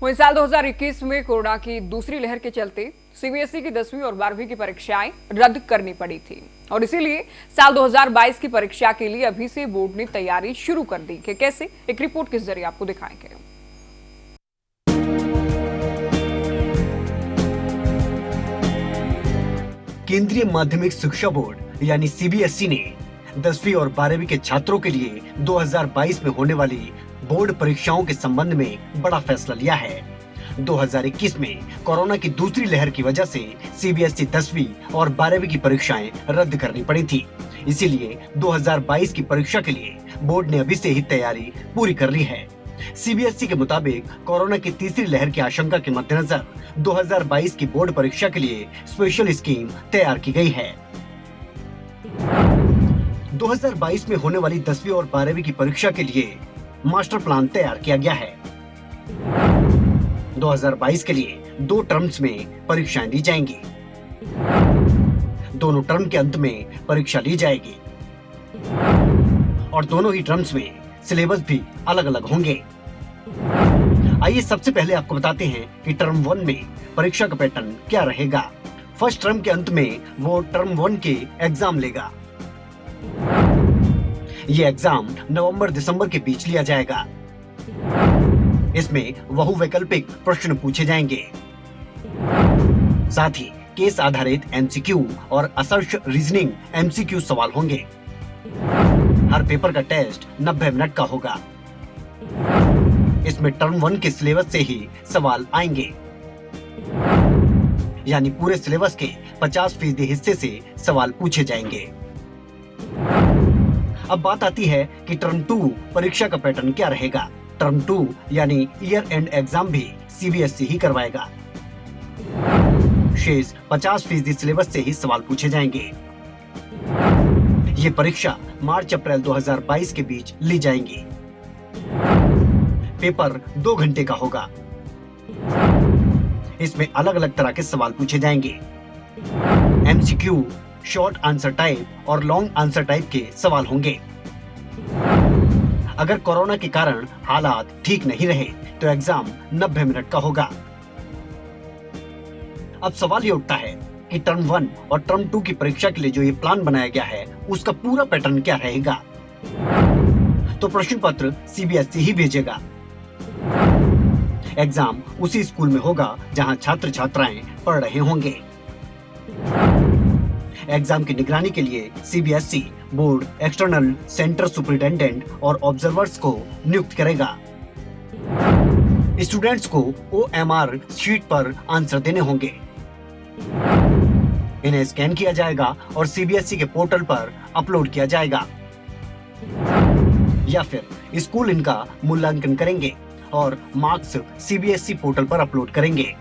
वहीं साल 2021 में कोरोना की दूसरी लहर के चलते सीबीएसई की 10वीं और 12वीं की परीक्षाएं रद्द करनी पड़ी थी और इसीलिए साल 2022 की परीक्षा के लिए अभी से बोर्ड ने तैयारी शुरू कर दी कि कैसे, एक रिपोर्ट के जरिए आपको दिखाएंगे। केंद्रीय माध्यमिक शिक्षा बोर्ड यानी सीबीएसई ने 10वीं और 12वीं के छात्रों के लिए 2022 में होने वाली बोर्ड परीक्षाओं के संबंध में बड़ा फैसला लिया है। 2021 में कोरोना की दूसरी लहर की वजह से सीबीएसई 10वीं और 12वीं की परीक्षाएं रद्द करनी पड़ी थी। इसीलिए 2022 की परीक्षा के लिए बोर्ड ने अभी से ही तैयारी पूरी कर ली है। सीबीएसई के मुताबिक कोरोना की तीसरी लहर की आशंका के मद्देनजर 2022 की बोर्ड परीक्षा के लिए स्पेशल स्कीम तैयार की गई है। 2022 में होने वाली 10वीं और 12वीं की परीक्षा के लिए मास्टर प्लान तैयार किया गया है। 2022 के लिए 2 टर्म्स में परीक्षाएं दी जाएंगी। दोनों टर्म के अंत में परीक्षा ली जाएगी और दोनों ही टर्म्स में सिलेबस भी अलग अलग होंगे। आइए सबसे पहले आपको बताते हैं कि टर्म 1 में परीक्षा का पैटर्न क्या रहेगा। फर्स्ट टर्म के अंत में वो टर्म 1 के एग्जाम लेगा। ये एग्जाम नवंबर-दिसंबर के बीच लिया जाएगा। इसमें बहुवैकल्पिक प्रश्न पूछे जाएंगे। साथ ही केस आधारित एमसीक्यू और असर्च रीजनिंग एमसीक्यू सवाल होंगे। हर पेपर का टेस्ट 90 मिनट का होगा। इसमें टर्म 1 के सिलेबस से ही सवाल आएंगे, यानी पूरे सिलेबस के 50% हिस्से से सवाल पूछे जाएंगे। अब बात आती है कि टर्म 2 परीक्षा का पैटर्न क्या रहेगा। टर्म 2 यानी ईयर एंड एग्जाम भी सीबीएसई ही करवाएगा। शेष 50% सिलेबस से ही सवाल पूछे जाएंगे। ये परीक्षा मार्च-अप्रैल 2022 के बीच ली जाएंगी। पेपर 2 घंटे का होगा। इसमें अलग अलग तरह के सवाल पूछे जाएंगे। एमसीक्यू, शॉर्ट आंसर टाइप और लॉन्ग आंसर टाइप के सवाल होंगे। अगर कोरोना के कारण हालात ठीक नहीं रहे तो एग्जाम 90 मिनट का होगा। अब सवाल ये उठता है कि टर्म 1 और टर्म 2 की परीक्षा के लिए जो ये प्लान बनाया गया है उसका पूरा पैटर्न क्या रहेगा। तो प्रश्न पत्र सीबीएसई ही भेजेगा। एग्जाम उसी स्कूल में होगा जहां छात्र छात्राएं पढ़ रहे होंगे। एग्जाम की निगरानी के लिए CBSE board external centre superintendent और ऑब्जर्वर्स को नियुक्त करेगा। स्टूडेंट्स को ओएमआर शीट पर आंसर देने होंगे। इन्हें स्कैन किया जाएगा और सीबीएसई के पोर्टल पर अपलोड किया जाएगा, या फिर स्कूल इनका मूल्यांकन करेंगे और मार्क्स सीबीएसई पोर्टल पर अपलोड करेंगे।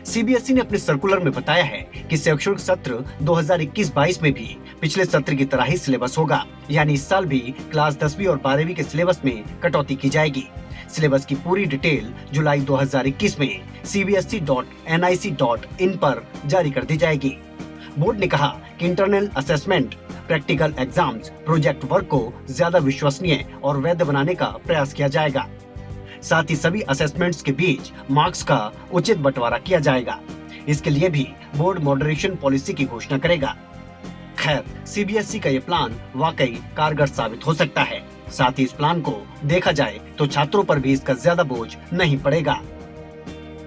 सीबीएसई ने अपने सर्कुलर में बताया है कि शैक्षणिक सत्र 2021-22 में भी पिछले सत्र की तरह ही सिलेबस होगा, यानी इस साल भी क्लास 10वीं और 12वीं के सिलेबस में कटौती की जाएगी। सिलेबस की पूरी डिटेल जुलाई 2021 में cbse.nic.in पर जारी कर दी जाएगी। बोर्ड ने कहा कि internal assessment, practical exams, project work को ज्यादा विश्वसनीय और वैध बनाने का प्रयास किया जाएगा। साथ ही सभी असेसमेंट्स के बीच मार्क्स का उचित बंटवारा किया जाएगा। इसके लिए भी बोर्ड मॉडरेशन पॉलिसी की घोषणा करेगा। खैर, सीबीएसई का ये प्लान वाकई कारगर साबित हो सकता है। साथ ही इस प्लान को देखा जाए तो छात्रों पर भी इसका ज्यादा बोझ नहीं पड़ेगा।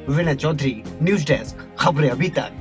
विनय चौधरी, न्यूज डेस्क, खबरें अभी तक।